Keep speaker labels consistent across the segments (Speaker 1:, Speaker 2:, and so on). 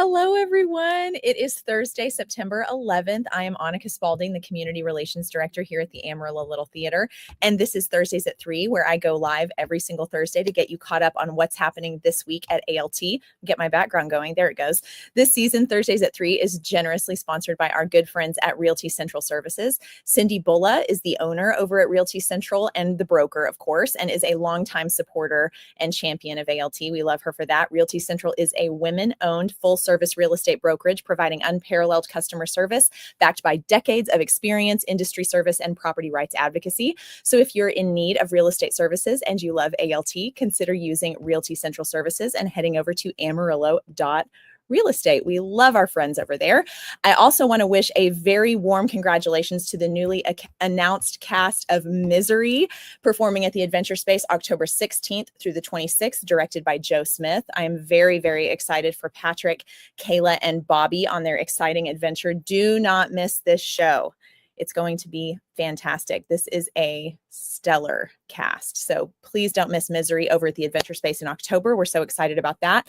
Speaker 1: Hello, everyone. It is Thursday, September 11th. I am Annika Spalding, the Community Relations Director here at the Amarillo Little Theater. And this is Thursdays at 3, where I go live every single Thursday to get you caught up on what's happening this week at ALT. Get my background going. There it goes. This season, Thursdays at 3, is generously sponsored by our good friends at Realty Central Services. Cindy Bulla is the owner over at Realty Central and the broker, of course, and is a longtime supporter and champion of ALT. We love her for that. Realty Central is a women-owned full-service real estate brokerage providing unparalleled customer service backed by decades of experience, industry service, and property rights advocacy. So if you're in need of real estate services and you love ALT, consider using Realty Central Services and heading over to amarillo.real estate. We love our friends over there. I also want to wish a very warm congratulations to the newly announced cast of Misery, performing at the Adventure Space October 16th through the 26th, directed by Joe Smith. I am very, very excited for Patrick, Kayla, and Bobby on their exciting adventure. Do not miss this show. It's going to be fantastic. This is a stellar cast. So please don't miss Misery over at the Adventure Space in October. We're so excited about that.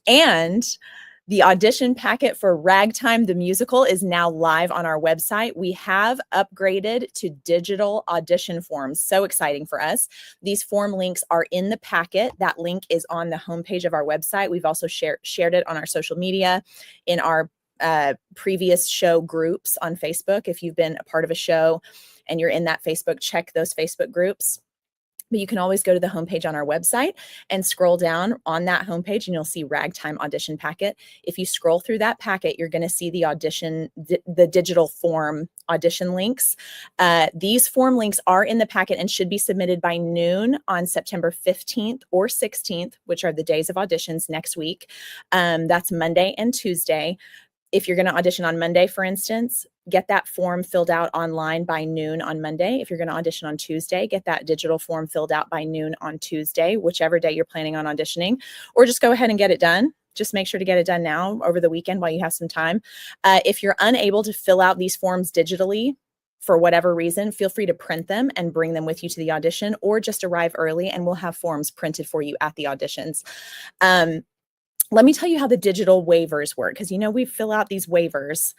Speaker 1: And the audition packet for Ragtime the Musical is now live on our website. We have upgraded to digital audition forms. So exciting for us. These form links are in the packet. That link is on the homepage of our website. We've also shared it on our social media, in our previous show groups on Facebook. If you've been a part of a show and you're in that Facebook, check those Facebook groups. But you can always go to the homepage on our website and scroll down on that homepage and you'll see Ragtime audition packet. If you scroll through that packet, you're going to see the audition, the digital form audition links. These form links are in the packet and should be submitted by noon on September 15th or 16th, which are the days of auditions next week. That's Monday and Tuesday. If you're going to audition on Monday, for instance, get that form filled out online by noon on Monday. If you're going to audition on Tuesday, get that digital form filled out by noon on Tuesday, whichever day you're planning on auditioning, or just go ahead and get it done. Just make sure to get it done now over the weekend while you have some time. If you're unable to fill out these forms digitally, for whatever reason, feel free to print them and bring them with you to the audition, or just arrive early and we'll have forms printed for you at the auditions. Let me tell you how the digital waivers work, because we fill out these waivers.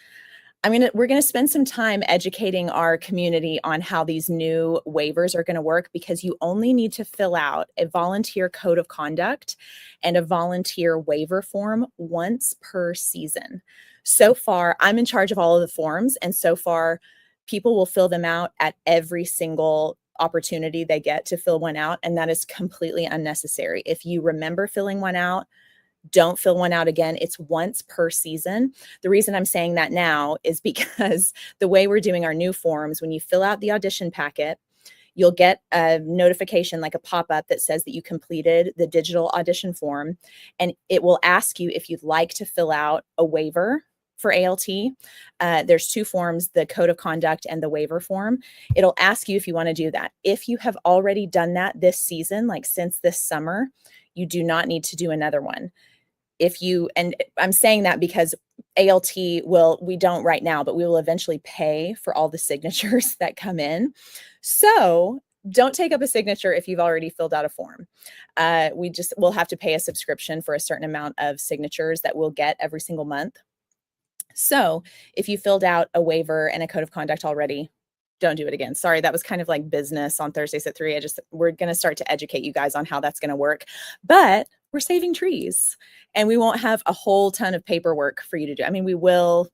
Speaker 1: We're going to spend some time educating our community on how these new waivers are going to work, because you only need to fill out a volunteer code of conduct and a volunteer waiver form once per season. So far, I'm in charge of all of the forms, and so far, people will fill them out at every single opportunity they get to fill one out, and that is completely unnecessary. If you remember filling one out, don't fill one out again. It's once per season. The reason I'm saying that now is because the way we're doing our new forms, when you fill out the audition packet, you'll get a notification, like a pop-up, that says that you completed the digital audition form, and it will ask you if you'd like to fill out a waiver for ALT. There's two forms, the code of conduct and the waiver form. It'll ask you if you want to do that. If you have already done that this season, like since this summer, you do not need to do another one. And I'm saying that because ALT we don't right now, but we will eventually pay for all the signatures that come in. So don't take up a signature if you've already filled out a form. We'll have to pay a subscription for a certain amount of signatures that we'll get every single month. So if you filled out a waiver and a code of conduct already, don't do it again. Sorry, that was kind of like business on Thursdays at 3. We're going to start to educate you guys on how that's going to work. But we're saving trees, and we won't have a whole ton of paperwork for you to do. We will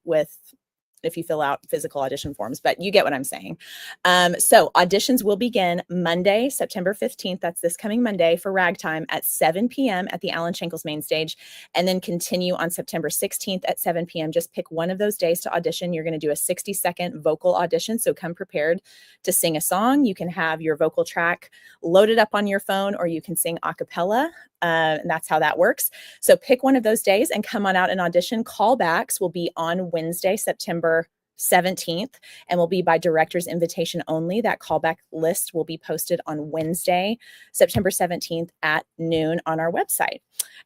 Speaker 1: if you fill out physical audition forms, but you get what I'm saying. So auditions will begin Monday, September 15th. That's this coming Monday for Ragtime at 7 p.m. at the Alan Schenkel's main stage, and then continue on September 16th at 7 p.m. Just pick one of those days to audition. You're going to do a 60-second vocal audition, so come prepared to sing a song. You can have your vocal track loaded up on your phone, or you can sing a cappella. And that's how that works. So pick one of those days and come on out and audition. Callbacks will be on Wednesday, September 17th, and will be by director's invitation only. That callback list will be posted on Wednesday, September 17th at noon on our website.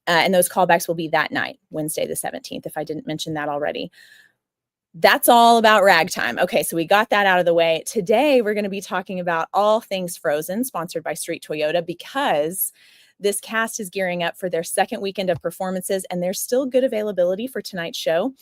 Speaker 1: And those callbacks will be that night, Wednesday the 17th, if I didn't mention that already. That's all about Ragtime. Okay, so we got that out of the way. Today, we're going to be talking about all things Frozen, sponsored by Street Toyota, because This cast is gearing up for their second weekend of performances, and there's still good availability for tonight's show.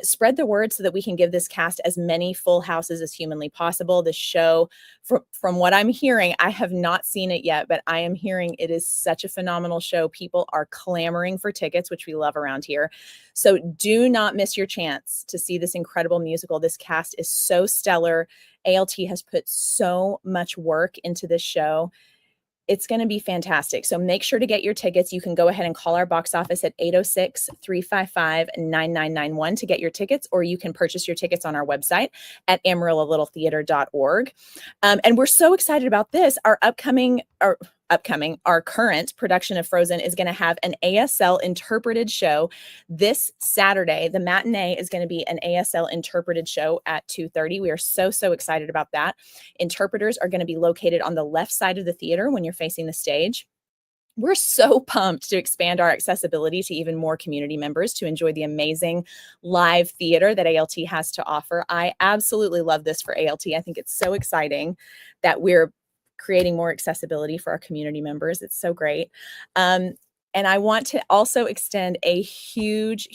Speaker 1: Spread the word so that we can give this cast as many full houses as humanly possible. The show, from what I'm hearing, I have not seen it yet, but I am hearing it is such a phenomenal show. People are clamoring for tickets, which we love around here. So do not miss your chance to see this incredible musical. This cast is so stellar. ALT has put so much work into this show. It's going to be fantastic. So make sure to get your tickets. You can go ahead and call our box office at 806-355-9991 to get your tickets, or you can purchase your tickets on our website at amarillallittletheater.org. And we're so excited about this. Our current production of Frozen is going to have an ASL interpreted show this Saturday. The matinee is going to be an ASL interpreted show at 2:30. We are so excited about that. Interpreters are going to be located on the left side of the theater when you're facing the stage. We're so pumped to expand our accessibility to even more community members to enjoy the amazing live theater that ALT has to offer. I absolutely love this for ALT. I think it's so exciting that we're creating more accessibility for our community members. It's so great. And I want to also extend a huge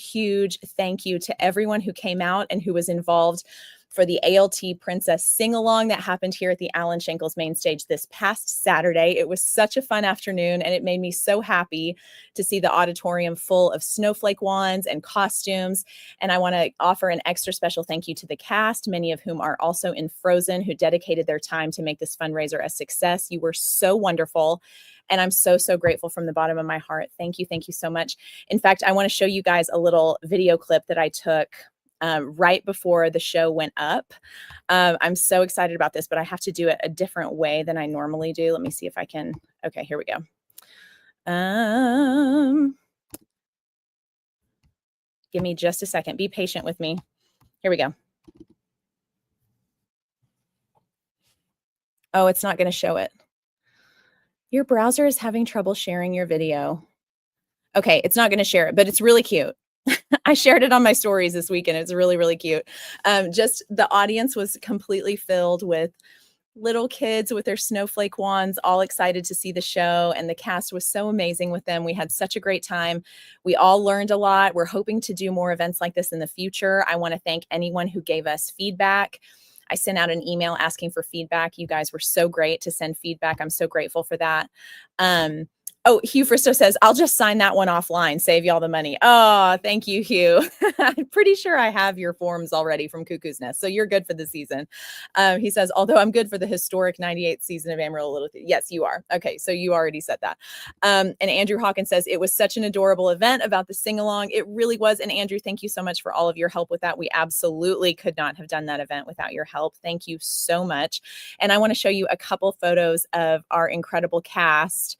Speaker 1: thank you to everyone who came out and who was involved for the ALT Princess sing-along that happened here at the Alan Shankles main stage this past Saturday. It was such a fun afternoon, and it made me so happy to see the auditorium full of snowflake wands and costumes. And I want to offer an extra special thank you to the cast, many of whom are also in Frozen, who dedicated their time to make this fundraiser a success. You were so wonderful. And I'm so grateful from the bottom of my heart. Thank you so much. In fact, I want to show you guys a little video clip that I took right before the show went up. I'm so excited about this, but I have to do it a different way than I normally do. Let me see if I can. Okay, here we go. Give me just a second. Be patient with me. Here we go. Oh, it's not going to show it. Your browser is having trouble sharing your video. Okay, it's not going to share it, but it's really cute. I shared it on my stories this weekend. It's really cute. Just the audience was completely filled with little kids with their snowflake wands, all excited to see the show. And the cast was so amazing with them. We had such a great time. We all learned a lot. We're hoping to do more events like this in the future. I want to thank anyone who gave us feedback. I sent out an email asking for feedback. You guys were so great to send feedback. I'm so grateful for that. Oh, Hugh Fristo says, I'll just sign that one offline, save y'all the money. Oh, thank you, Hugh. I'm pretty sure I have your forms already from Cuckoo's Nest, so you're good for the season. He says, although I'm good for the historic 98th season of Amarillo Little Theater. Yes, you are. Okay, so you already said that. And Andrew Hawkins says, it was such an adorable event about the sing-along. It really was. And Andrew, thank you so much for all of your help with that. We absolutely could not have done that event without your help. Thank you so much. And I want to show you a couple photos of our incredible cast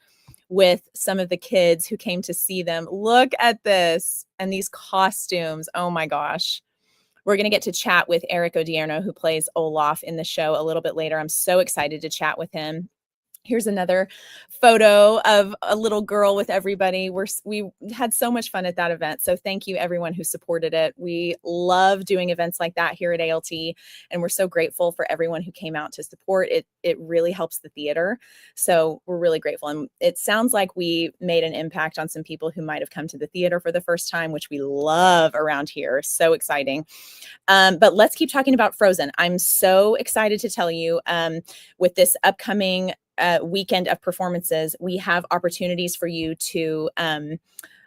Speaker 1: with some of the kids who came to see them. Look at this and these costumes. Oh my gosh. We're going to get to chat with Eric Odierno, who plays Olaf in the show, a little bit later. I'm so excited to chat with him. Here's another photo of a little girl with everybody. We had so much fun at that event. So thank you everyone who supported it. We love doing events like that here at ALT. And we're so grateful for everyone who came out to support it. It really helps the theater. So we're really grateful. And it sounds like we made an impact on some people who might have come to the theater for the first time, which we love around here. So exciting. But let's keep talking about Frozen. I'm so excited to tell you with this upcoming weekend of performances, we have opportunities for you to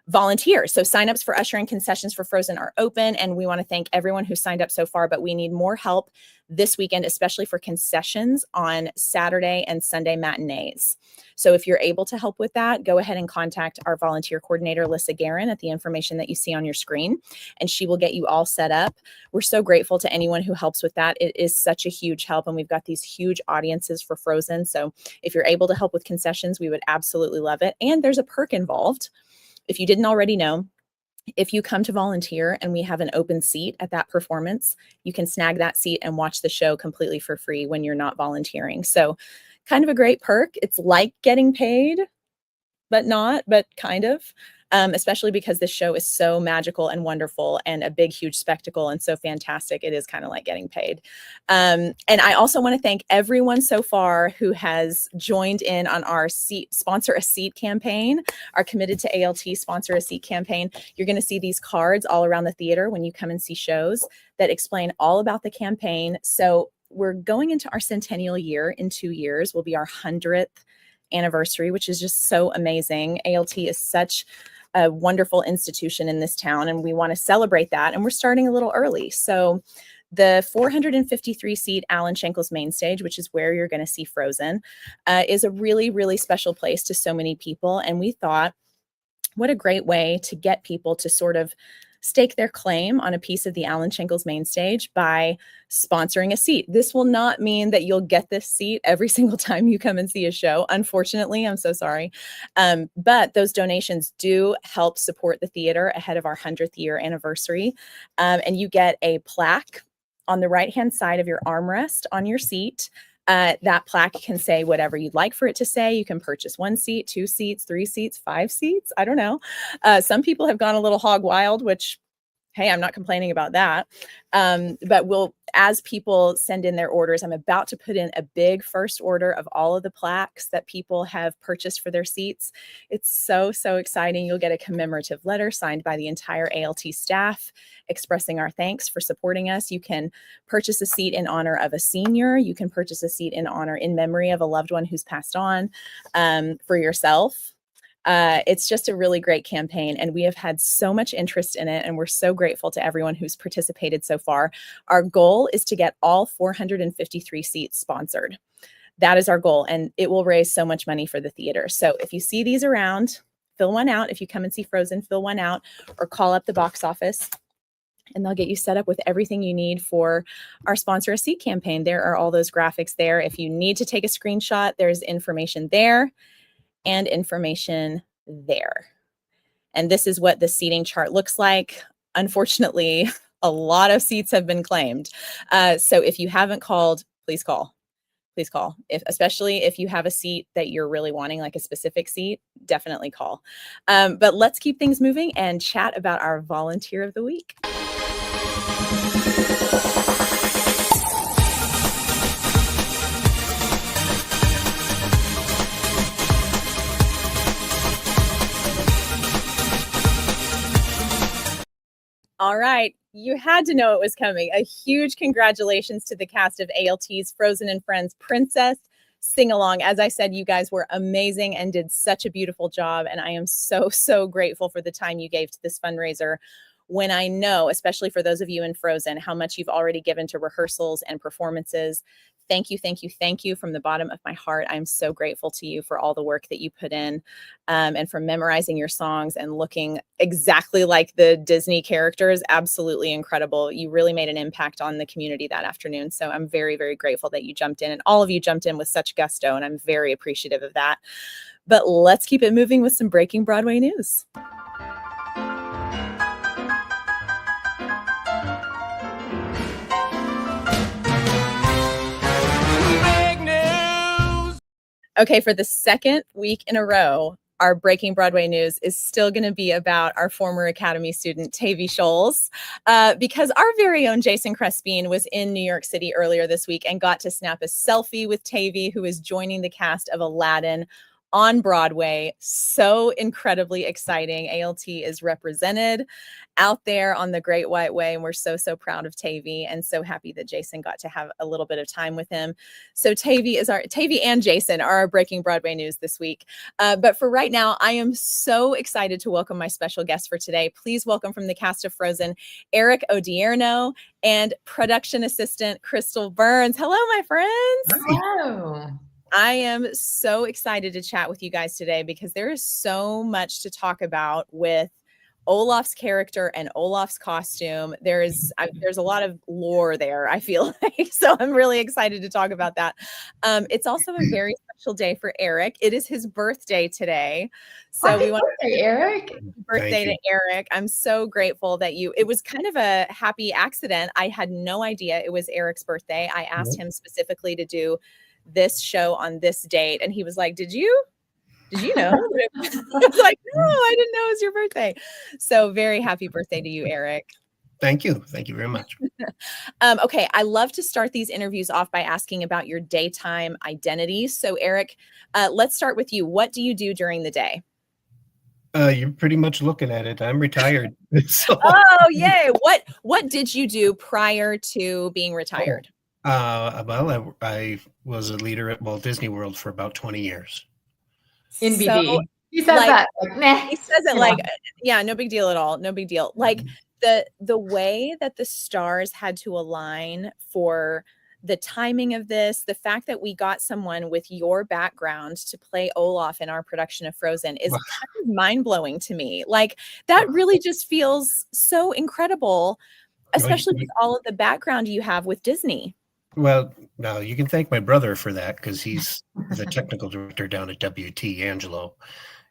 Speaker 1: volunteer. So signups for usher and concessions for Frozen are open, and we want to thank everyone who signed up so far, but we need more help this weekend, especially for concessions on Saturday and Sunday matinees. So if you're able to help with that, go ahead and contact our volunteer coordinator, Lissa Guerin, at the information that you see on your screen, and she will get you all set up. We're so grateful to anyone who helps with that. It is such a huge help, and we've got these huge audiences for Frozen. So if you're able to help with concessions, we would absolutely love it. And there's a perk involved. If you didn't already know, if you come to volunteer and we have an open seat at that performance, you can snag that seat and watch the show completely for free when you're not volunteering. So kind of a great perk. It's like getting paid, but not, but kind of. especially because this show is so magical and wonderful and a big, huge spectacle and so fantastic. It is kind of like getting paid. And I also want to thank everyone so far who has joined in on our Sponsor a Seat campaign, our Committed to ALT Sponsor a Seat campaign. You're going to see these cards all around the theater when you come and see shows that explain all about the campaign. So we're going into our centennial year in 2 years. Will be our 100th anniversary, which is just so amazing. ALT is such a wonderful institution in this town, and we want to celebrate that. And we're starting a little early. So the 453 seat Alan Schenkel's main stage, which is where you're going to see Frozen, is a really, really special place to so many people. And we thought, what a great way to get people to sort of stake their claim on a piece of the Alan Schenkel's main stage by sponsoring a seat. This will not mean that you'll get this seat every single time you come and see a show. Unfortunately, I'm so sorry. But those donations do help support the theater ahead of our 100th year anniversary. And you get a plaque on the right-hand side of your armrest on your seat. That plaque can say whatever you'd like for it to say. You can purchase 1 seat, 2 seats, 3 seats, 5 seats. I don't know. Some people have gone a little hog wild, which, hey, I'm not complaining about that. But as people send in their orders, I'm about to put in a big first order of all of the plaques that people have purchased for their seats. It's so, so exciting. You'll get a commemorative letter signed by the entire ALT staff expressing our thanks for supporting us. You can purchase a seat in honor of a senior. You can purchase a seat in memory of a loved one who's passed on, for yourself. It's just a really great campaign, and we have had so much interest in it, and we're so grateful to everyone who's participated so far. Our goal is to get all 453 seats sponsored. That is our goal, and it will raise so much money for the theater. So if you see these around, fill one out. If you come and see Frozen, fill one out, or call up the box office, and they'll get you set up with everything you need for our Sponsor a Seat campaign. There are all those graphics there. If you need to take a screenshot, there's information there and information there. And this is what the seating chart looks like. Unfortunately, a lot of seats have been claimed. So if you haven't called, please call. Please call. Especially if you have a seat that you're really wanting, like a specific seat, definitely call. But let's keep things moving and chat about our Volunteer of the Week. All right, you had to know it was coming. A huge congratulations to the cast of ALT's Frozen and Friends Princess Sing-Along. As I said, you guys were amazing and did such a beautiful job, and I am so, so grateful for the time you gave to this fundraiser, when I know, especially for those of you in Frozen, how much you've already given to rehearsals and performances. Thank you, thank you, thank you from the bottom of my heart. I'm so grateful to you for all the work that you put in, and for memorizing your songs and looking exactly like the Disney characters. Absolutely incredible. You really made an impact on the community that afternoon. So I'm very, very grateful that you jumped in, and all of you jumped in with such gusto, and I'm very appreciative of that. But let's keep it moving with some breaking Broadway news. Okay, for the second week in a row, our Breaking Broadway news is still going to be about our former Academy student, Tavy Scholes, because our very own Jason Crespin was in New York City earlier this week and got to snap a selfie with Tavy, who is joining the cast of Aladdin on Broadway. So incredibly exciting. ALT is represented out there on the Great White Way, and we're so, so proud of Tavy and so happy that Jason got to have a little bit of time with him. So Tavy and Jason are our Breaking Broadway news this week. But for right now, I am so excited to welcome my special guest for today. Please welcome from the cast of Frozen, Eric Odierno and production assistant Krystal Burns. Hello, my friends.
Speaker 2: Hello.
Speaker 1: I am so excited to chat with you guys today because there is so much to talk about with Olaf's character and Olaf's costume. There's a lot of lore there, I feel like. So I'm really excited to talk about that. It's also a very special day for Eric. It is his birthday today. So
Speaker 2: Happy birthday, Eric.
Speaker 1: Birthday to Eric. I'm so grateful that it was kind of a happy accident. I had no idea it was Eric's birthday. I asked him specifically to do this show on this date, and he was like, did you? Did you know? It's like, no, I didn't know it was your birthday. So very happy birthday to you, Eric.
Speaker 3: Thank you. Thank you very much.
Speaker 1: Okay, I love to start these interviews off by asking about your daytime identity. So, Eric, let's start with you. What do you do during the day?
Speaker 3: You're pretty much looking at it. I'm retired. So,
Speaker 1: Oh, yay! What did you do prior to being retired?
Speaker 3: well, I was a leader at Walt Disney World for about 20 years.
Speaker 2: In
Speaker 1: So,
Speaker 2: BB. He says that. Like, meh.
Speaker 1: he says it
Speaker 2: You
Speaker 1: like,
Speaker 2: know.
Speaker 1: yeah, no big deal at all. No big deal. Like the way that the stars had to align for the timing of this, the fact that we got someone with your background to play Olaf in our production of Frozen is
Speaker 3: Wow.
Speaker 1: kind of mind-blowing to me. Like that really just feels so incredible, especially with all of the background you have with Disney.
Speaker 3: Well, now you can thank my brother for that because he's the technical director down at WT, Angelo.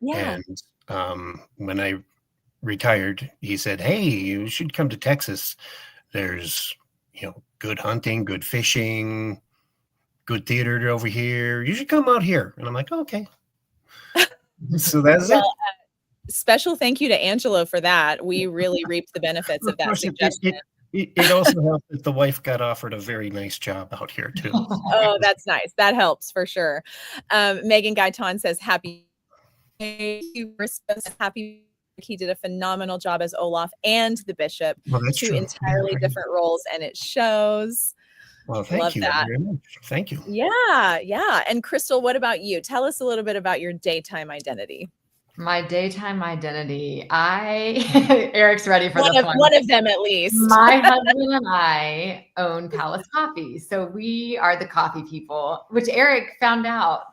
Speaker 1: Yeah.
Speaker 3: And when I retired, he said, "Hey, you should come to Texas. There's, good hunting, good fishing, good theater over here. You should come out here." And I'm like, "Okay." So that's it.
Speaker 1: Special thank you to Angelo for that. We really reaped the benefits of that suggestion.
Speaker 3: It also helped that the wife got offered a very nice job out here too.
Speaker 1: Oh, that's nice. That helps for sure. Megan Gaiton says happy. Happy. He did a phenomenal job as Olaf and the Bishop.
Speaker 3: Well, that's
Speaker 1: Two
Speaker 3: true.
Speaker 1: entirely different roles, and it shows.
Speaker 3: Well, thank
Speaker 1: Love
Speaker 3: you
Speaker 1: that.
Speaker 3: very much. Thank you.
Speaker 1: Yeah. And Krystal, what about you? Tell us a little bit about your daytime identity.
Speaker 2: My daytime identity. Eric's ready for this one.
Speaker 1: One of them at least.
Speaker 2: My husband and I own Palace Coffee. So we are the coffee people, which Eric found out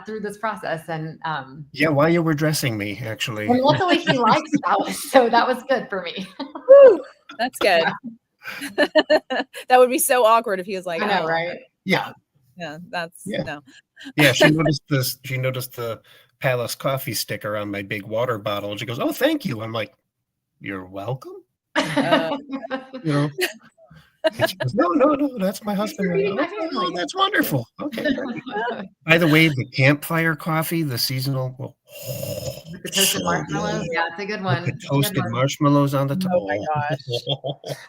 Speaker 2: through this process. And
Speaker 3: yeah, while you were dressing me, actually.
Speaker 2: And luckily he likes Palace, so that was good for me.
Speaker 1: Woo, that's good. That would be so awkward if he was like,
Speaker 2: I know, right?
Speaker 3: Yeah.
Speaker 1: That's no.
Speaker 3: Yeah, she noticed this. She noticed the Palace Coffee sticker on my big water bottle. She goes, "Oh, thank you." I'm like, "You're welcome." And she goes, No, that's my husband. Oh, that's wonderful. Okay. By the way, the campfire coffee, the seasonal.
Speaker 2: With the toasted marshmallows. Yeah, it's a good one.
Speaker 3: With the toasted marshmallows on the top.
Speaker 1: Oh my gosh.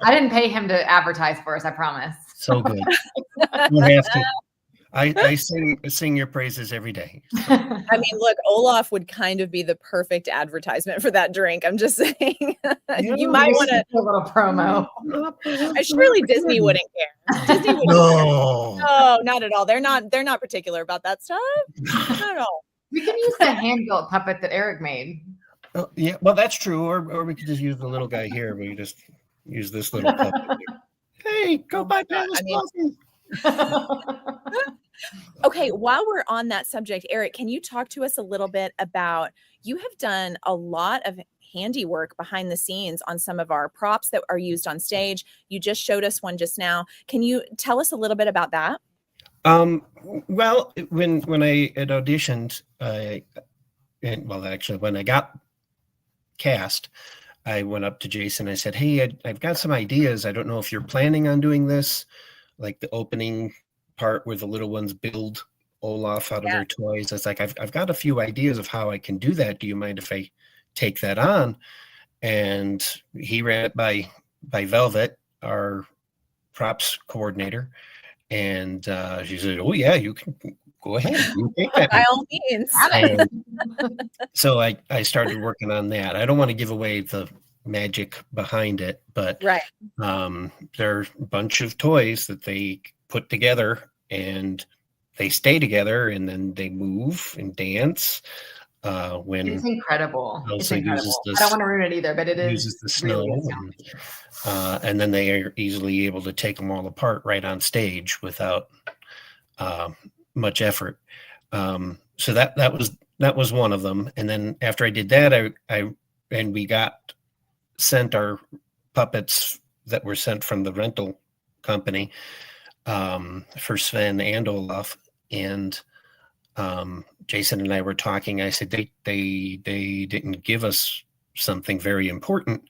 Speaker 2: I didn't pay him to advertise for us, I promise.
Speaker 3: So good. You have to. I sing your praises every day.
Speaker 1: I mean, look, Olaf would kind of be the perfect advertisement for that drink. I'm just saying. You might want to
Speaker 2: a little promo.
Speaker 1: Surely Disney wouldn't care. Disney wouldn't care. No, not at all. They're not particular about that stuff. Not at all.
Speaker 2: We can use the hand-built puppet that Eric made.
Speaker 3: Oh, yeah, well, that's true. Or we could just use the little guy here. We just use this little puppet. Hey, go buy Palace Coffee.
Speaker 1: Okay, while we're on that subject, Eric, can you talk to us a little bit about, you have done a lot of handiwork behind the scenes on some of our props that are used on stage. You just showed us one just now. Can you tell us a little bit about that?
Speaker 3: Well, when I had auditioned, when I got cast, I went up to Jason. I said, "Hey, I've got some ideas. I don't know if you're planning on doing this, like the opening part where the little ones build Olaf out of their toys." I was like, I've got a few ideas of how I can do that. Do you mind if I take that on? And he ran it by Velvet, our props coordinator. And she said, "Oh yeah, you can go ahead. You take that."
Speaker 1: By all means.
Speaker 3: And so I started working on that. I don't want to give away the magic behind it, but
Speaker 1: right.
Speaker 3: There are a bunch of toys that they put together and they stay together and then they move and dance. When
Speaker 2: it's incredible.
Speaker 3: Elsa uses
Speaker 2: I don't want to ruin it either, but it
Speaker 3: uses the snow. Really and then they are easily able to take them all apart right on stage without much effort. So that was one of them. And then after I did that, we got sent our puppets that were sent from the rental company for Sven and Olaf. And Jason and I were talking. I said they didn't give us something very important.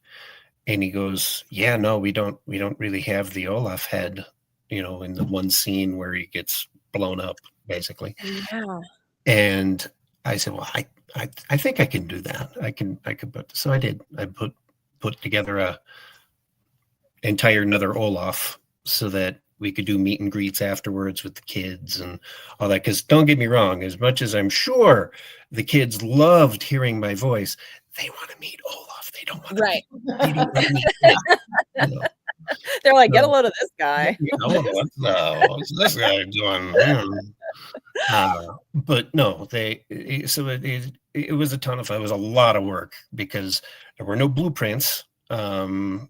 Speaker 3: And he goes, "Yeah, no, we don't really have the Olaf head, in the one scene where he gets blown up, basically."
Speaker 1: Yeah.
Speaker 3: And I said, well, I think I can do that. I can put, so I did. I put together a entire another Olaf so that we could do meet and greets afterwards with the kids and all that. Because don't get me wrong, as much as I'm sure the kids loved hearing my voice, they want to meet Olaf. They don't want
Speaker 1: Right.
Speaker 3: They don't want to meet me. You know?
Speaker 1: They're like, get a load of this guy.
Speaker 3: What's this guy doing? But no, it was a ton of fun. It was a lot of work because there were no blueprints. I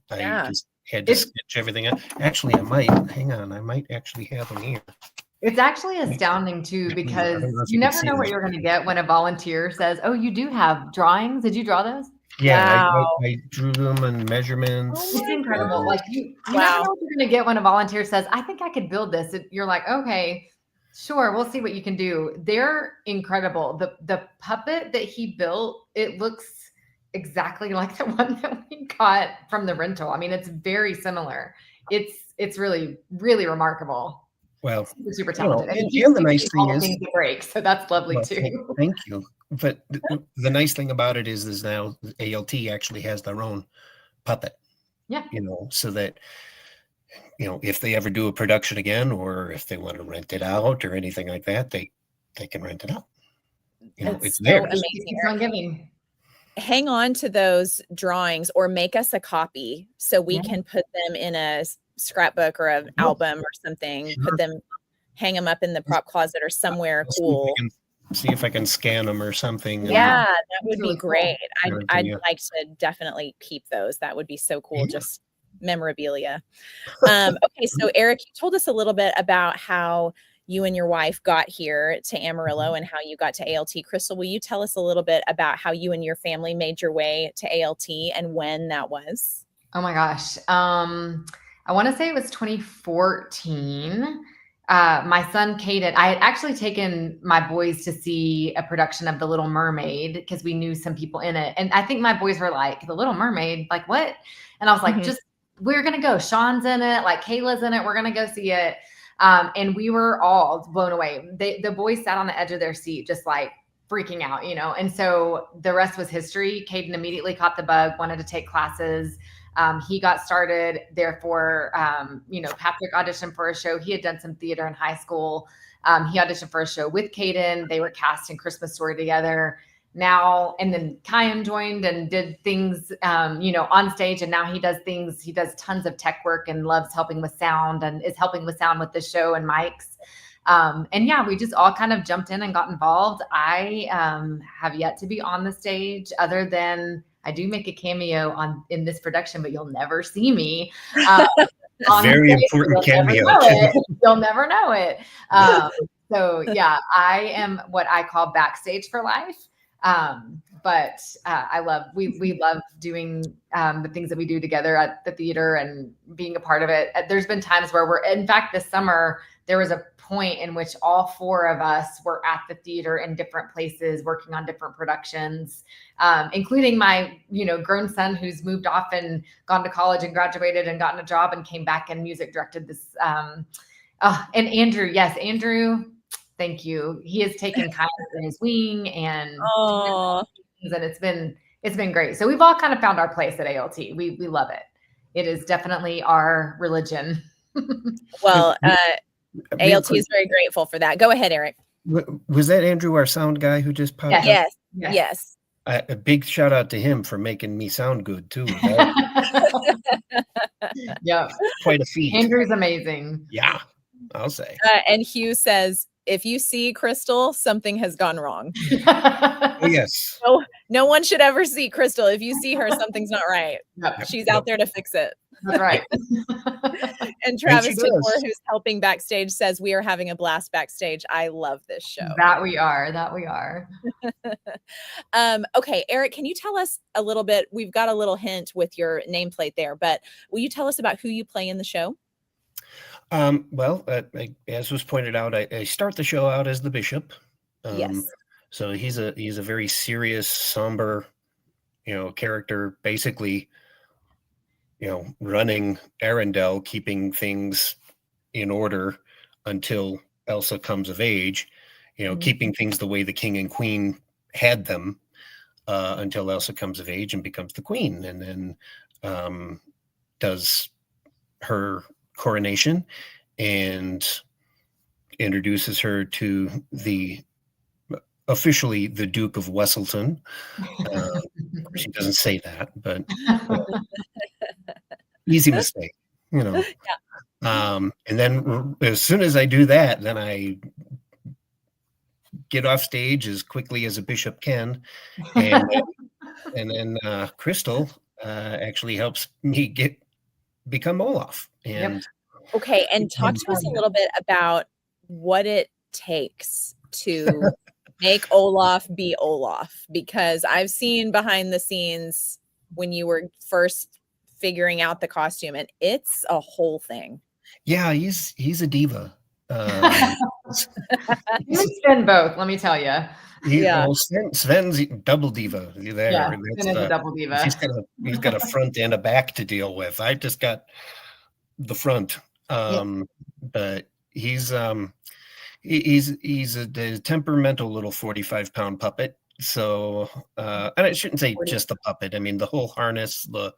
Speaker 3: just had to sketch everything out. Actually, I might actually have them here.
Speaker 2: It's actually astounding too, because you never know what you're going to get when a volunteer says, "Oh, you do have drawings. Did you draw those?"
Speaker 3: Yeah,
Speaker 1: Wow.
Speaker 3: I drew them and measurements.
Speaker 2: It's incredible. Like you never know what you're going to get when a volunteer says, "I think I could build this." You're like, "Okay, sure, we'll see what you can do." They're incredible. The puppet that he built, it looks exactly like the one that we got from the rental. I mean, it's very similar. It's really, really remarkable.
Speaker 3: Well,
Speaker 2: super talented.
Speaker 3: And the nice thing is
Speaker 2: to break, so that's lovely too.
Speaker 3: Thank you. But the nice thing about it is now ALT actually has their own puppet.
Speaker 2: Yeah.
Speaker 3: So that if they ever do a production again, or if they want to rent it out or anything like that, they can rent it out. It's
Speaker 1: so
Speaker 3: theirs.
Speaker 1: amazing. Hang on to those drawings or make us a copy so we can put them in a scrapbook or an album or something. Put them, hang them up in the prop closet or somewhere cool.
Speaker 3: See if I can scan them or something.
Speaker 1: Yeah, that would be great. I'd like to definitely keep those. That would be so cool. Just memorabilia. Okay, so Eric, you told us a little bit about how you and your wife got here to Amarillo and how you got to ALT. Krystal, will you tell us a little bit about how you and your family made your way to ALT and when that was?
Speaker 2: Oh my gosh. I want to say it was 2014. My son, Caden, I had actually taken my boys to see a production of The Little Mermaid because we knew some people in it. And I think my boys were like, The Little Mermaid, like what? And I was like, we're going to go. Sean's in it. Like Kayla's in it. We're going to go see it. And we were all blown away. The boys sat on the edge of their seat, just like freaking out, And so the rest was history. Caden immediately caught the bug, wanted to take classes. He got started. Therefore, Patrick auditioned for a show. He had done some theater in high school. He auditioned for a show with Caden. They were cast in Christmas Story together. Now, and then Kyan joined and did things, on stage. And now he does things. He does tons of tech work and loves helping with sound and is helping with sound with the show and mics. We just all kind of jumped in and got involved. I have yet to be on the stage other than I do make a cameo in this production, but you'll never see me.
Speaker 3: Very important cameo.
Speaker 2: You'll never know it. I am what I call backstage for life. But we love doing the things that we do together at the theater and being a part of it. There's been times where in fact, this summer, there was a point in which all four of us were at the theater in different places, working on different productions, including my, grown son who's moved off and gone to college and graduated and gotten a job and came back and music directed this. And Andrew, yes, Andrew, thank you. He has taken kindness in his wing and it's been great. So we've all kind of found our place at ALT. We love it. It is definitely our religion.
Speaker 1: Well, ALT is very grateful for that. Go ahead, Eric.
Speaker 3: Was that Andrew, our sound guy who just popped up?
Speaker 1: Yes.
Speaker 3: A big shout out to him for making me sound good too.
Speaker 2: Yeah,
Speaker 3: quite a feat.
Speaker 2: Andrew's amazing.
Speaker 3: Yeah, I'll say.
Speaker 1: And Hugh says, if you see Krystal, something has gone wrong.
Speaker 3: Oh, yes.
Speaker 1: No one should ever see Krystal. If you see her, something's not right.
Speaker 2: Yep.
Speaker 1: She's out there to fix it.
Speaker 2: That's right.
Speaker 1: And Travis Tickler, who's helping backstage, says we are having a blast backstage. I love this show.
Speaker 2: That we are.
Speaker 1: Okay, Eric, can you tell us a little bit? We've got a little hint with your nameplate there, but will you tell us about who you play in the show?
Speaker 3: As was pointed out, I start the show out as the bishop.
Speaker 1: Yes.
Speaker 3: So he's a very serious, somber, character, basically, running Arendelle, keeping things in order until Elsa comes of age. keeping things the way the king and queen had them until Elsa comes of age and becomes the queen, and then does her coronation and introduces her to officially the Duke of Wesselton. She doesn't say that, but easy mistake,
Speaker 1: Yeah.
Speaker 3: And then as soon as I do that, then I get off stage as quickly as a bishop can, and then Krystal actually helps me become Olaf. And
Speaker 1: Okay, and talk to us a little bit about what it takes to make Olaf be Olaf, because I've seen behind the scenes when you were first figuring out the costume, and it's a whole thing.
Speaker 3: Yeah, he's a diva.
Speaker 2: You spin both, let me tell you.
Speaker 3: Well, Sven's double diva there.
Speaker 2: Yeah, Sven is a double diva.
Speaker 3: He's got a front and a back to deal with. I just got the front. But he's a temperamental little 45-pound puppet. So, and I shouldn't say just the puppet. I mean, the whole harness, the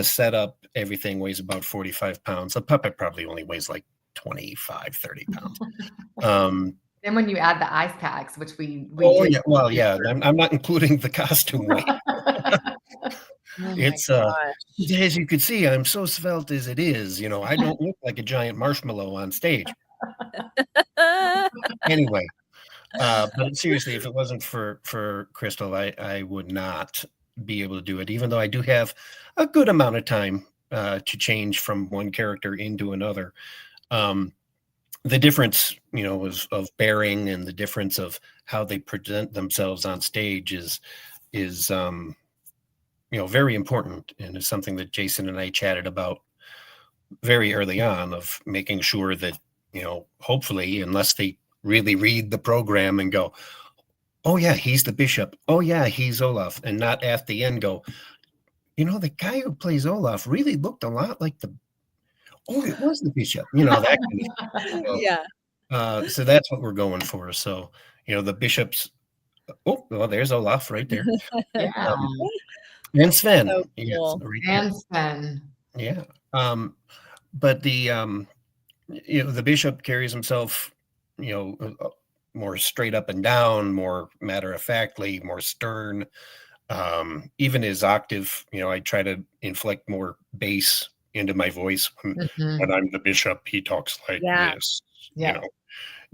Speaker 3: setup, everything weighs about 45 pounds. The puppet probably only weighs like 25, 30 pounds.
Speaker 2: Then when you add the ice packs, which we
Speaker 3: yeah, well, yeah, I'm not including the costume weight. It's as you can see, I'm so svelte as it is. I don't look like a giant marshmallow on stage. Anyway, but seriously, if it wasn't for Krystal, I would not be able to do it. Even though I do have a good amount of time to change from one character into another. The difference, of bearing and the difference of how they present themselves on stage is very important, and is something that Jason and I chatted about very early on, of making sure that, hopefully, unless they really read the program and go, oh yeah, he's the bishop, oh yeah, he's Olaf, and not at the end go, the guy who plays Olaf really looked a lot like it was the bishop, that kind of
Speaker 1: Yeah.
Speaker 3: So that's what we're going for. So, the bishops, there's Olaf right there.
Speaker 2: Yeah.
Speaker 3: And Sven.
Speaker 1: So
Speaker 3: Yes,
Speaker 1: cool.
Speaker 3: right
Speaker 2: And Sven.
Speaker 3: Yeah. But the bishop carries himself, more straight up and down, more matter-of-factly, more stern. Even his octave, I try to inflect more bass into my voice. When I'm the bishop, he talks like this,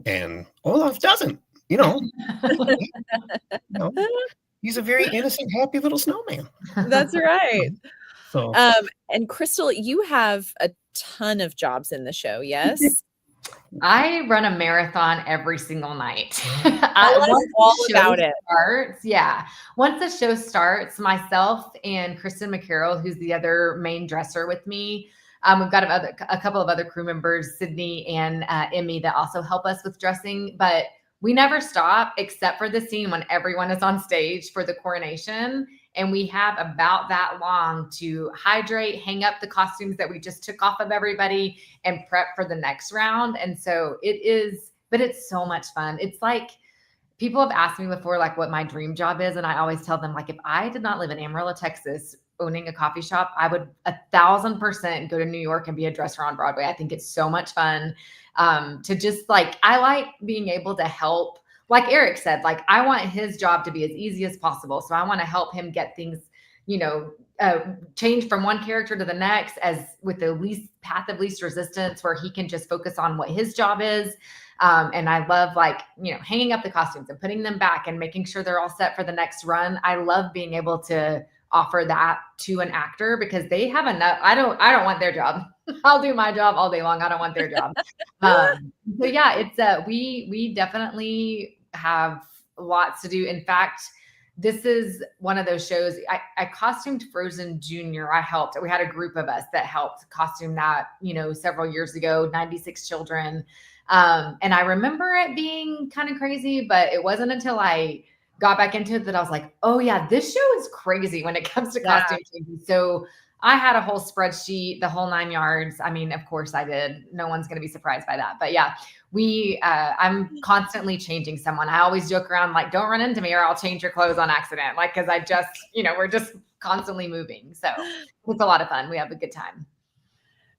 Speaker 3: and Olaf doesn't, he's a very innocent, happy little snowman.
Speaker 1: That's right.
Speaker 3: So,
Speaker 1: and Krystal, you have a ton of jobs in the show, yes?
Speaker 2: I run a marathon every single night.
Speaker 1: Tell us all about it.
Speaker 2: Once the show starts, myself and Kristen McCarroll, who's the other main dresser with me, we've got a couple of other crew members, Sydney and Emmy, that also help us with dressing. But we never stop except for the scene when everyone is on stage for the coronation. And we have about that long to hydrate, hang up the costumes that we just took off of everybody, and prep for the next round. And so but it's so much fun. It's like, people have asked me before, like, what my dream job is. And I always tell them, like, if I did not live in Amarillo, Texas, owning a coffee shop, I would 1,000% go to New York and be a dresser on Broadway. I think it's so much fun to just I like being able to help. Like Eric said, I want his job to be as easy as possible. So I want to help him get things, change from one character to the next, as with the least path of least resistance, where he can just focus on what his job is. And I love hanging up the costumes and putting them back and making sure they're all set for the next run. I love being able to offer that to an actor, because they have enough. I don't want their job. I'll do my job all day long. I don't want their job. So yeah, it's we definitely have lots to do. In fact, this is one of those shows. I costumed Frozen Junior. We had a group of us that helped costume that, several years ago, 96 children. And I remember it being kind of crazy, but it wasn't until I got back into it that I was like, oh yeah, this show is crazy when it comes to costume changes. So I had a whole spreadsheet, the whole 9 yards. I mean, of course I did. No one's going to be surprised by that. But yeah, I'm constantly changing someone. I always joke around like, don't run into me or I'll change your clothes on accident. Like, cause I just, we're just constantly moving. So it's a lot of fun. We have a good time.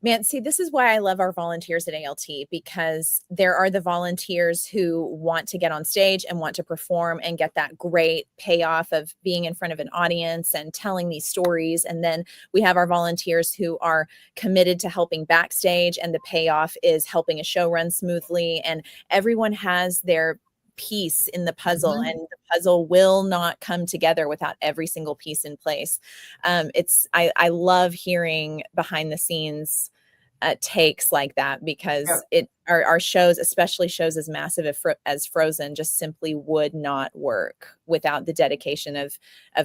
Speaker 1: Man, see, this is why I love our volunteers at ALT, because there are the volunteers who want to get on stage and want to perform and get that great payoff of being in front of an audience and telling these stories. And then we have our volunteers who are committed to helping backstage, and the payoff is helping a show run smoothly. And everyone has their piece in the puzzle, and the puzzle will not come together without every single piece in place. I love hearing behind the scenes takes like that, because our shows, especially shows as massive as Frozen, just simply would not work without the dedication of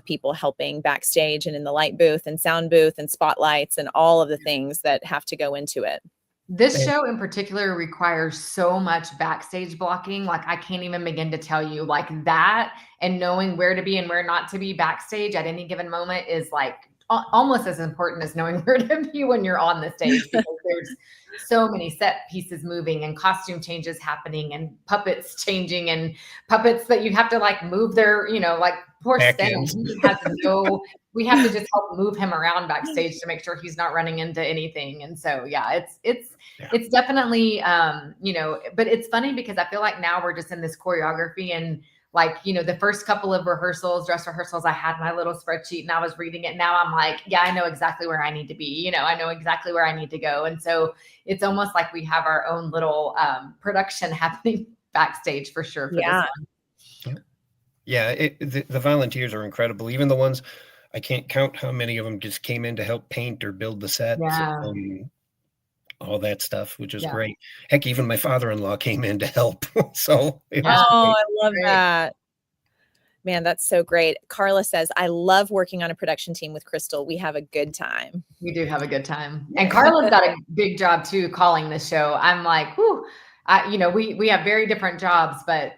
Speaker 1: people helping backstage and in the light booth and sound booth and spotlights and all of the things that have to go into it.
Speaker 2: This show in particular requires so much backstage blocking. Like, I can't even begin to tell you, like, that and knowing where to be and where not to be backstage at any given moment is like almost as important as knowing where to be when you're on the stage, because there's so many set pieces moving and costume changes happening and puppets changing and puppets that you have to like move their, like poor Sven, we have to just help move him around backstage to make sure he's not running into anything. And so, yeah, it's definitely, but it's funny because I feel like now we're just in this choreography, and like, the first couple of dress rehearsals, I had my little spreadsheet and I was reading it. Now I'm like, yeah, I know exactly where I need to be. I know exactly where I need to go. And so it's almost like we have our own little production happening backstage for sure. For
Speaker 1: yeah.
Speaker 2: This one.
Speaker 3: Yeah. The volunteers are incredible. Even the ones, I can't count how many of them just came in to help paint or build the sets.
Speaker 2: Yeah.
Speaker 3: All that stuff, which is great. Heck, even my father-in-law came in to help. So
Speaker 1: I love that. Man, that's so great. Carla says, I love working on a production team with Krystal. We have a good time.
Speaker 2: We do have a good time. And Carla's got a big job too, calling the show. I'm like, whew, we have very different jobs, but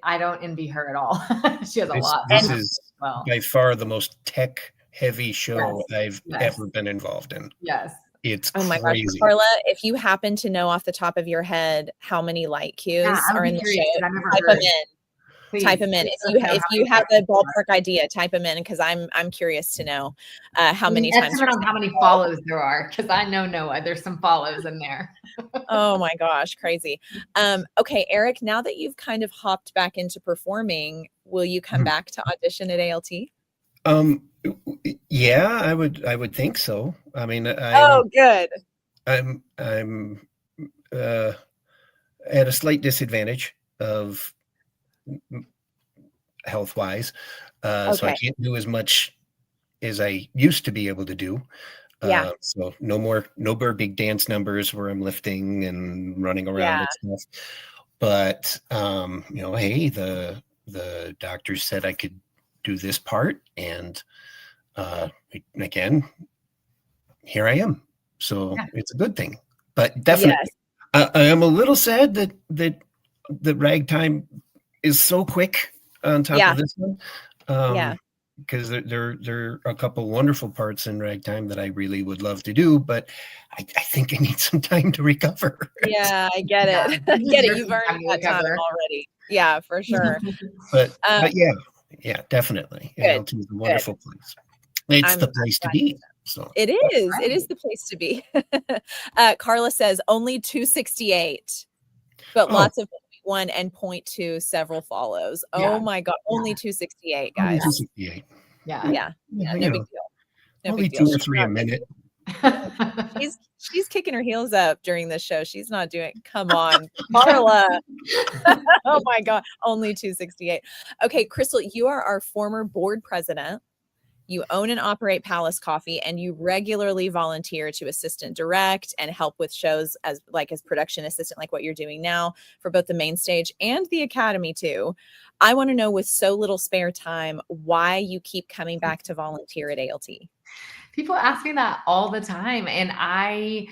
Speaker 2: I don't envy her at all. She has a lot.
Speaker 3: This is by far the most tech-heavy show I've ever been involved in.
Speaker 2: Yes.
Speaker 3: It's
Speaker 1: my
Speaker 3: crazy.
Speaker 1: gosh, Carla, if you happen to know off the top of your head how many light cues are in the show, type them in. If you have the ballpark idea, type them in, because I'm curious to know how many times.
Speaker 2: On how many follows there are, because I know Noah, there's some follows in there.
Speaker 1: Oh my gosh, crazy. Okay, Eric, now that you've kind of hopped back into performing, will you come back to audition at ALT?
Speaker 3: Yeah, I would think so. I mean,
Speaker 1: good.
Speaker 3: I'm at a slight disadvantage of health-wise, so I can't do as much as I used to be able to do. So no more big dance numbers where I'm lifting and running around and stuff. But hey, the doctors said I could do this part, and again, here I am. So it's a good thing. But definitely, I am a little sad that ragtime is so quick on top of this one. Because there are a couple wonderful parts in ragtime that I really would love to do, but I think I need some time to recover.
Speaker 1: Yeah, I get it. I get it. You've earned that time already. Yeah, for sure.
Speaker 3: but yeah, definitely. It's a wonderful place. It's the place to be. So
Speaker 1: it is. It is the place to be. Carla says only 268, but lots of 0.1 and 0.2 several follows. Oh my God, only 268, guys.
Speaker 3: 268.
Speaker 1: Yeah. No big deal. No
Speaker 3: only
Speaker 1: big deal.
Speaker 3: 2 or 3 a minute.
Speaker 1: She's kicking her heels up during the show. She's not doing. Come on, Carla. Oh my God, only 268. Okay, Krystal, you are our former board president. You own and operate Palace Coffee, and you regularly volunteer to assistant direct and help with shows as production assistant, like what you're doing now for both the main stage and the Academy too. I want to know, with so little spare time, why you keep coming back to volunteer at ALT.
Speaker 2: People ask me that all the time, and I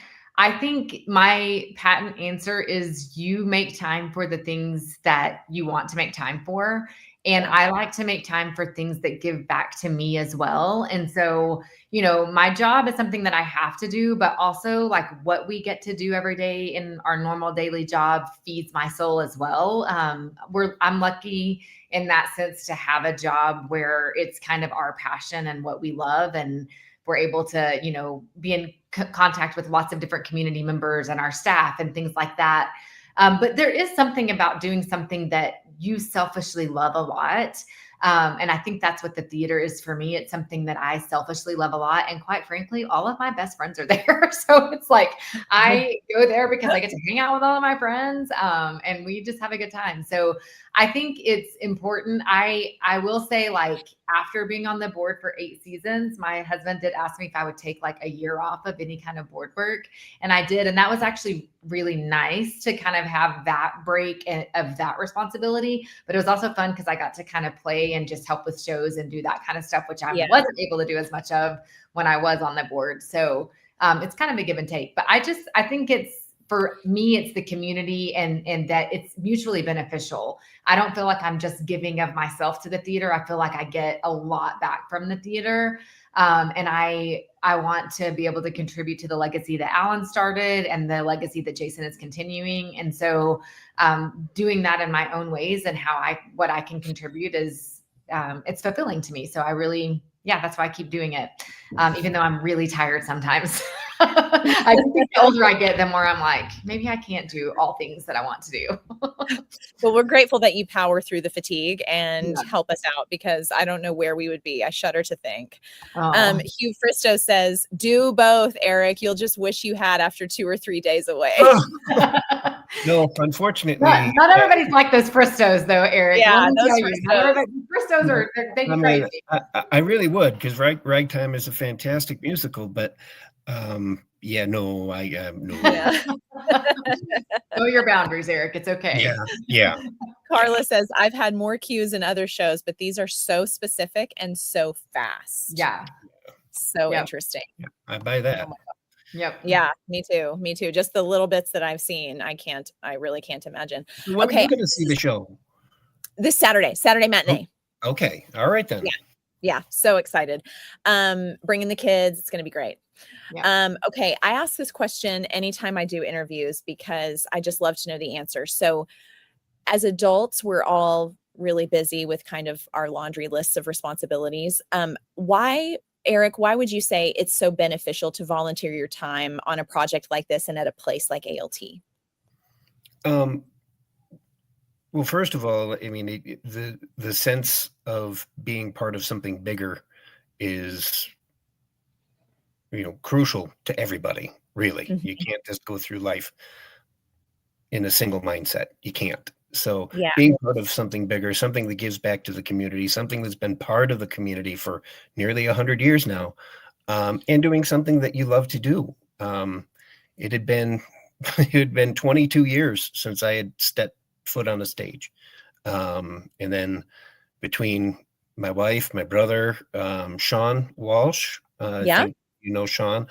Speaker 2: think my patent answer is you make time for the things that you want to make time for. And I like to make time for things that give back to me as well. And so, you know, my job is something that I have to do, but also like what we get to do every day in our normal daily job feeds my soul as well. I'm lucky in that sense to have a job where it's kind of our passion and what we love. And we're able to, you know, be in contact with lots of different community members and our staff and things like that. But there is something about doing something that you selfishly love a lot. And I think that's what the theater is for me. It's something that I selfishly love a lot. And quite frankly, all of my best friends are there. So it's like, I go there because I get to hang out with all of my friends, and we just have a good time. So I think it's important. I will say, like, after being on the board for 8 seasons, my husband did ask me if I would take like a year off of any kind of board work. And I did. And that was actually really nice to kind of have that break of that responsibility. But it was also fun because I got to kind of play and just help with shows and do that kind of stuff, which I wasn't able to do as much of when I was on the board. So it's kind of a give and take. But I think for me, it's the community and that it's mutually beneficial. I don't feel like I'm just giving of myself to the theater. I feel like I get a lot back from the theater. And I want to be able to contribute to the legacy that Alan started and the legacy that Jason is continuing. And so doing that in my own ways and what I can contribute is it's fulfilling to me. So I really, that's why I keep doing it. Even though I'm really tired sometimes. I think the older I get, the more I'm like, maybe I can't do all things that I want to do.
Speaker 1: Well, we're grateful that you power through the fatigue and help us out, because I don't know where we would be. I shudder to think. Hugh Fristo says, do both, Eric. You'll just wish you had after 2 or 3 days away.
Speaker 3: No, unfortunately.
Speaker 2: Not everybody's like those Fristos, though, Eric.
Speaker 1: Yeah, those
Speaker 2: Fristos are they crazy.
Speaker 3: I really would, because Ragtime is a fantastic musical, but no.
Speaker 1: Yeah.
Speaker 2: Know your boundaries, Eric. It's okay.
Speaker 3: Yeah.
Speaker 1: Carla says, I've had more cues in other shows, but these are so specific and so fast.
Speaker 2: Yeah.
Speaker 1: So interesting.
Speaker 3: Yeah, I buy that.
Speaker 2: Yep.
Speaker 1: Yeah, me too. Just the little bits that I've seen, I really can't imagine.
Speaker 3: When are you going to see the show?
Speaker 1: This Saturday matinee.
Speaker 3: Oh, okay. All right then.
Speaker 1: Yeah. So excited. Bringing the kids. It's going to be great. Yeah. Okay. I ask this question anytime I do interviews because I just love to know the answer. So as adults, we're all really busy with kind of our laundry lists of responsibilities. Eric, why would you say it's so beneficial to volunteer your time on a project like this and at a place like ALT?
Speaker 3: Well, first of all, I mean, the sense of being part of something bigger is, crucial to everybody, really. Mm-hmm. You can't just go through life in a single mindset. You can't. So being part of something bigger, something that gives back to the community, something that's been part of the community for nearly 100 years now, and doing something that you love to do. It had been 22 years since I had stepped foot on a stage. And then between my wife, my brother, Sean Walsh, I think you know Sean,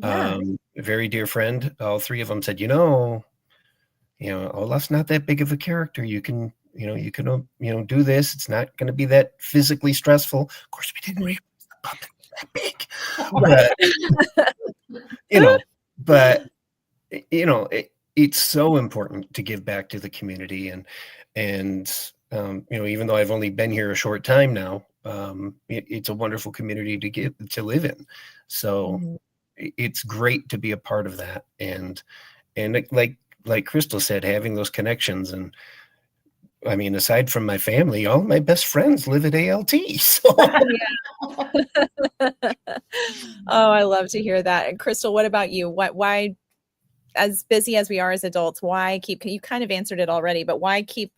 Speaker 3: a very dear friend, all three of them said, Olaf's not that big of a character. You can do this. It's not going to be that physically stressful. Of course, we didn't realize the puppet was that big. It's so important to give back to the community, and even though I've only been here a short time now, it's a wonderful community to live in. So it's great to be a part of that, and like Krystal said, having those connections. And I mean, aside from my family, all my best friends live at ALT. So.
Speaker 1: Oh, I love to hear that. And Krystal, what about you? Why, as busy as we are as adults, you kind of answered it already, but why keep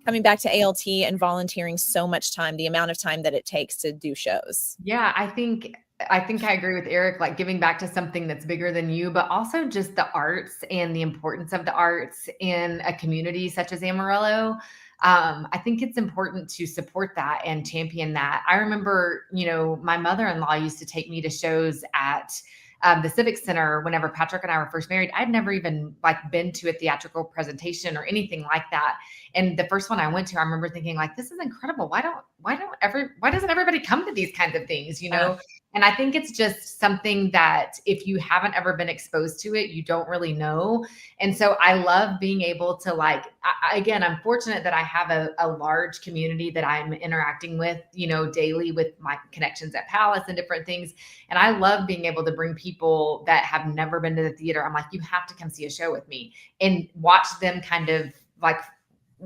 Speaker 1: coming back to ALT and volunteering so much time, the amount of time that it takes to do shows?
Speaker 2: Yeah, I think I agree with Eric, like giving back to something that's bigger than you, but also just the arts and the importance of the arts in a community such as Amarillo. I think it's important to support that and champion that. I remember, my mother-in-law used to take me to shows at the Civic Center, whenever Patrick and I were first married, I'd never even like been to a theatrical presentation or anything like that. And the first one I went to, I remember thinking like, this is incredible. Why doesn't everybody come to these kinds of things, you know? And I think it's just something that if you haven't ever been exposed to it, you don't really know. And so I love being able to like, again, I'm fortunate that I have a large community that I'm interacting with, you know, daily with my connections at Palace and different things. And I love being able to bring people that have never been to the theater. I'm like, you have to come see a show with me and watch them kind of like,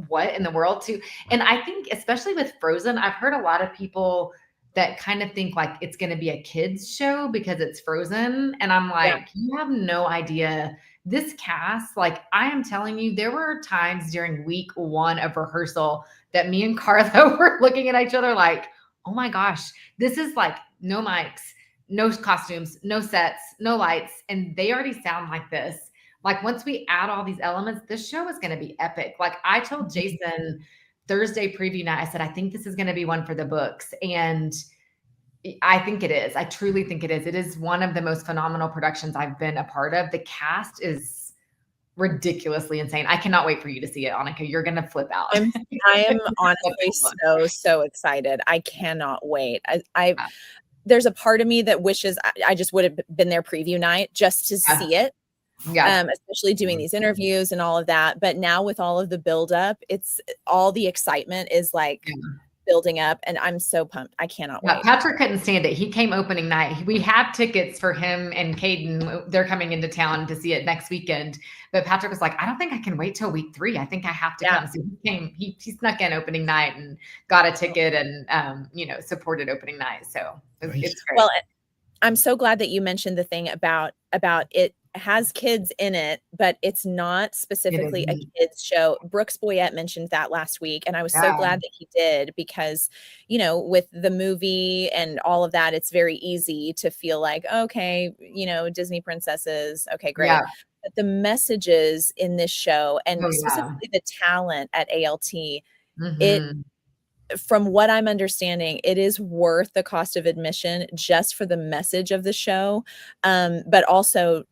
Speaker 2: what in the world too. And I think especially with Frozen, I've heard a lot of people that kind of think like it's going to be a kids show because it's Frozen. And I'm like, you have no idea. This cast, like I am telling you, there were times during week 1 of rehearsal that me and Carla were looking at each other like, oh my gosh, this is like no mics, no costumes, no sets, no lights. And they already sound like this. Like once we add all these elements, this show is going to be epic. Like I told Jason Thursday preview night, I said, I think this is going to be one for the books. And I think it is. I truly think it is. It is one of the most phenomenal productions I've been a part of. The cast is ridiculously insane. I cannot wait for you to see it, Annika. You're going to flip out.
Speaker 1: I am honestly so excited. I cannot wait. There's a part of me that wishes I just would have been there preview night just to see it.
Speaker 2: Yeah.
Speaker 1: Especially doing these interviews and all of that. But now with all of the buildup, it's all the excitement is like building up, and I'm so pumped. I cannot wait.
Speaker 2: Patrick couldn't stand it. He came opening night. We have tickets for him and Caden. They're coming into town to see it next weekend. But Patrick was like, I don't think I can wait till week 3. I think I have to come. So he came, he snuck in opening night and got a ticket and, you know, supported opening night. So it's great.
Speaker 1: Well, I'm so glad that you mentioned the thing about it has kids in it, but it's not specifically a kids show. Brooks Boyette mentioned that last week, and I was so glad that he did, because, you know, with the movie and all of that, it's very easy to feel like, okay, you know, Disney princesses, okay, great.
Speaker 2: Yeah.
Speaker 1: But the messages in this show, and specifically the talent at ALT, it, from what I'm understanding, it is worth the cost of admission just for the message of the show. But also,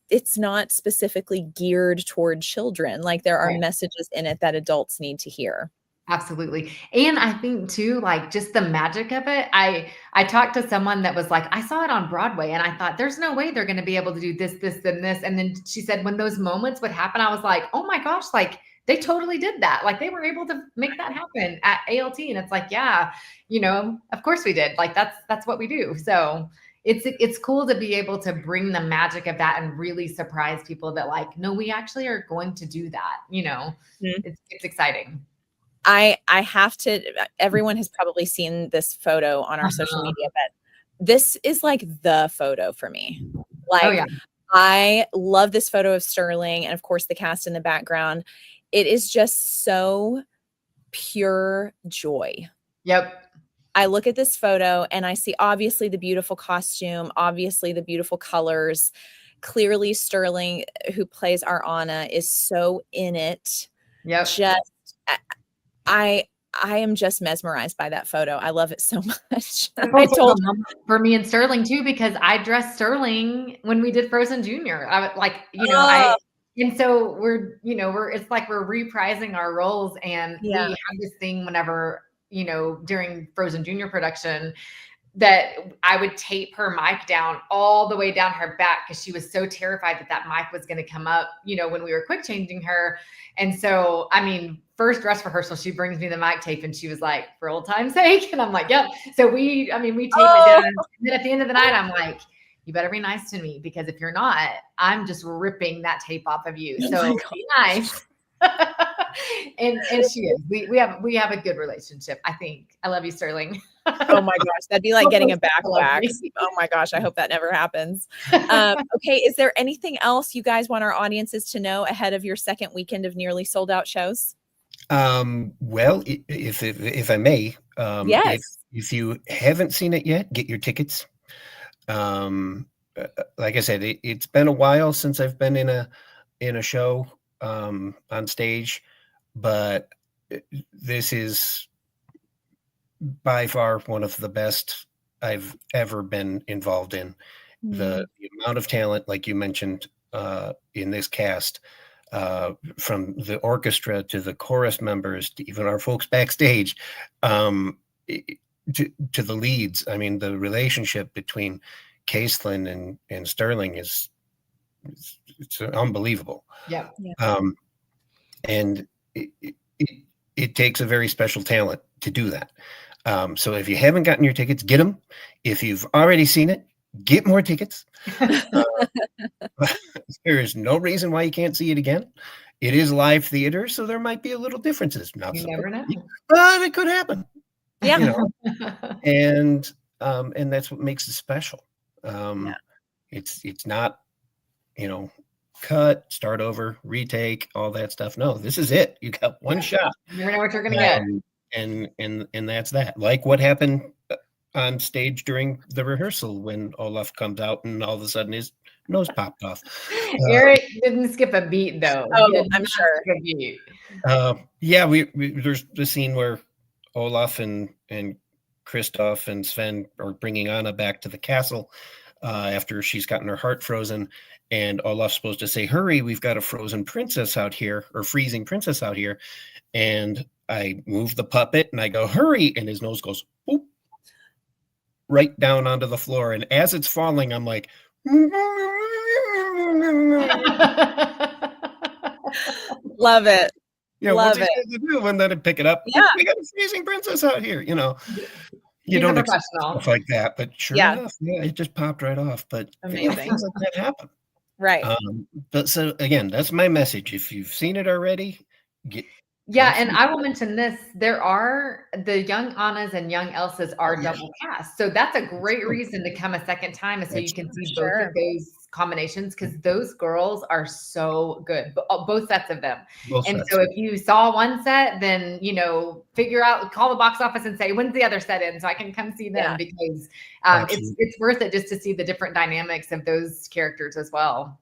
Speaker 1: it's not specifically geared toward children. Like there are messages in it that adults need to hear.
Speaker 2: Absolutely. And I think too, like just the magic of it. I talked to someone that was like, I saw it on Broadway and I thought there's no way they're going to be able to do this, this, and this. And then she said, when those moments would happen, I was like, oh my gosh, like they totally did that. Like they were able to make that happen at ALT. And it's like, yeah, you know, of course we did. Like that's what we do. So it's cool to be able to bring the magic of that and really surprise people that like, no, we actually are going to do that. You know, it's exciting.
Speaker 1: I have to, everyone has probably seen this photo on our social media, but this is like the photo for me. Like, I love this photo of Sterling and of course the cast in the background. It is just so pure joy.
Speaker 2: Yep.
Speaker 1: I look at this photo and I see obviously the beautiful costume, obviously the beautiful colors. Clearly Sterling, who plays our Anna, is so in it.
Speaker 2: Yep.
Speaker 1: Just, I am just mesmerized by that photo. I love it so much. I told
Speaker 2: for me and Sterling too, because I dressed Sterling when we did Frozen Junior. I was like, you know, and so it's like we're reprising our roles, and we have this thing whenever, you know, during Frozen Junior production that I would tape her mic down all the way down her back because she was so terrified that mic was going to come up, you know, when we were quick changing her. And so, I mean, first dress rehearsal, she brings me the mic tape and she was like, for old time's sake. And I'm like, yep. So we tape it down. And then at the end of the night, I'm like, you better be nice to me, because if you're not, I'm just ripping that tape off of you. So be nice. and she is. We have a good relationship, I think. I love you, Sterling.
Speaker 1: Oh my gosh, that'd be like getting a back wax. Oh my gosh, I hope that never happens. Okay, is there anything else you guys want our audiences to know ahead of your second weekend of nearly sold out shows?
Speaker 3: Well, if I may,
Speaker 1: yes.
Speaker 3: If you haven't seen it yet, get your tickets. Like I said, it's been a while since I've been in a show on stage, but this is by far one of the best I've ever been involved in. the amount of talent, like you mentioned, in this cast, from the orchestra to the chorus members to even our folks backstage, to the leads. I mean, the relationship between Kaitlyn and Sterling it's unbelievable.
Speaker 2: Yeah.
Speaker 3: And it takes a very special talent to do that. So if you haven't gotten your tickets, get them. If you've already seen it, get more tickets. There is no reason why you can't see it again. It is live theater, so there might be a little differences. Not
Speaker 2: You never know.
Speaker 3: but it could happen.
Speaker 1: Yeah.
Speaker 3: You know? And that's what makes it special. It's not, cut, start over, retake, all that stuff. No, this is it. You got one shot.
Speaker 2: You never know what you're gonna get.
Speaker 3: And that's that. Like what happened on stage during the rehearsal when Olaf comes out and all of a sudden his nose popped off.
Speaker 2: Eric didn't skip a beat though.
Speaker 1: Oh, I'm sure.
Speaker 2: Skip a beat.
Speaker 3: Yeah, we there's the scene where Olaf and Kristoff and Sven are bringing Anna back to the castle after she's gotten her heart frozen, and Olaf's supposed to say, "Hurry, we've got a frozen princess out here, or freezing princess out here," and I move the puppet and I go, "Hurry," and his nose goes boop, right down onto the floor, and as it's falling, I'm like,
Speaker 1: Love it.
Speaker 3: yeah,
Speaker 1: Love
Speaker 3: what's he supposed to do? And then I pick it up.
Speaker 1: Yeah.
Speaker 3: We got a freezing princess out here. You
Speaker 2: He's
Speaker 3: don't
Speaker 2: a
Speaker 3: expect
Speaker 2: professional.
Speaker 3: stuff like that, but sure enough, it just popped right off. But
Speaker 1: Amazing.
Speaker 3: things like that happen.
Speaker 1: Right.
Speaker 3: But so again, that's my message. If you've seen it already,
Speaker 2: Yeah, and I will mention this. There are the young Annas and young Elsas are double cast. So that's a great reason to come a second time, so you can see both of those combinations, because those girls are so good, both sets of them. So if you saw one set, then figure out, call the box office and say, when's the other set in, so I can come see them, because it's worth it just to see the different dynamics of those characters as well.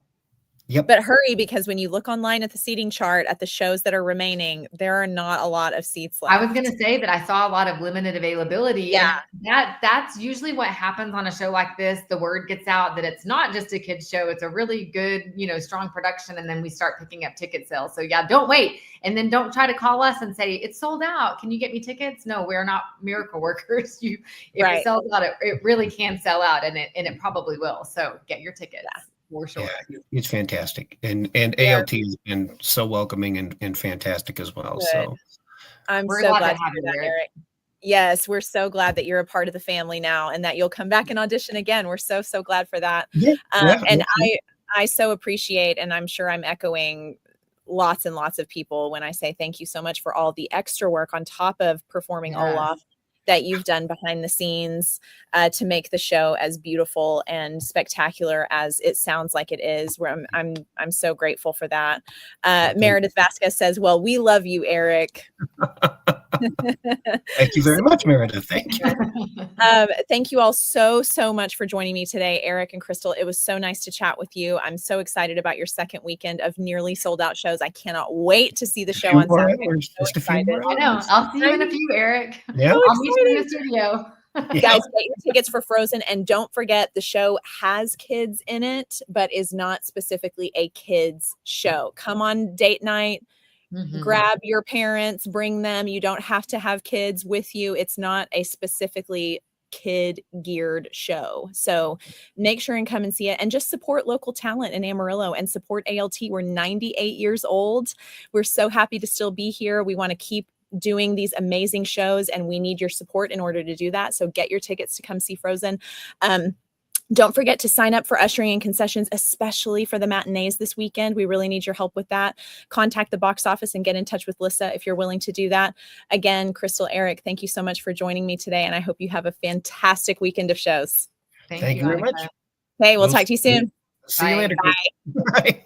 Speaker 3: Yep.
Speaker 1: But hurry, because when you look online at the seating chart at the shows that are remaining, there are not a lot of seats left.
Speaker 2: I was going to say that I saw a lot of limited availability.
Speaker 1: Yeah.
Speaker 2: And that's usually what happens on a show like this. The word gets out that it's not just a kid's show. It's a really good, strong production. And then we start picking up ticket sales. So yeah, don't wait. And then don't try to call us and say, it's sold out. Can you get me tickets? No, we're not miracle workers. If it sells out, it really can sell out, and it probably will. So get your tickets. Yeah. For sure.
Speaker 3: Yeah, it's fantastic. And ALT has been so welcoming and fantastic as well. Good. So
Speaker 1: we're so glad to have you, Eric. Yes, we're so glad that you're a part of the family now, and that you'll come back and audition again. We're so glad for that. And I so appreciate, and I'm sure I'm echoing lots and lots of people when I say thank you so much for all the extra work on top of performing Olaf that you've done behind the scenes to make the show as beautiful and spectacular as it sounds like it is. Where I'm so grateful for that. Meredith Vasquez says, "Well, we love you, Eric."
Speaker 3: Thank you very much, Meredith. Thank you.
Speaker 1: Thank you all so much for joining me today, Eric and Krystal. It was so nice to chat with you. I'm so excited about your second weekend of nearly sold out shows. I cannot wait to see the show on Saturday. I'm so excited.
Speaker 2: I know. I'll see you in a few, Eric.
Speaker 3: Yeah.
Speaker 2: I'll meet you in the studio.
Speaker 1: Guys, get your tickets for Frozen, and don't forget the show has kids in it, but is not specifically a kids show. Come on date night. Grab your parents, bring them. You don't have to have kids with you. It's not a specifically kid geared show. So make sure and come and see it, and just support local talent in Amarillo and support ALT. We're 98 years old. We're so happy to still be here. We want to keep doing these amazing shows, and we need your support in order to do that. So get your tickets to come see Frozen. Don't forget to sign up for ushering and concessions, especially for the matinees this weekend. We really need your help with that. Contact the box office and get in touch with Lissa if you're willing to do that. Again, Krystal, Eric, thank you so much for joining me today, and I hope you have a fantastic weekend of shows.
Speaker 2: Thank you
Speaker 3: very much.
Speaker 1: Okay, we'll talk to you soon.
Speaker 3: See you later.
Speaker 1: Bye.
Speaker 3: Bye.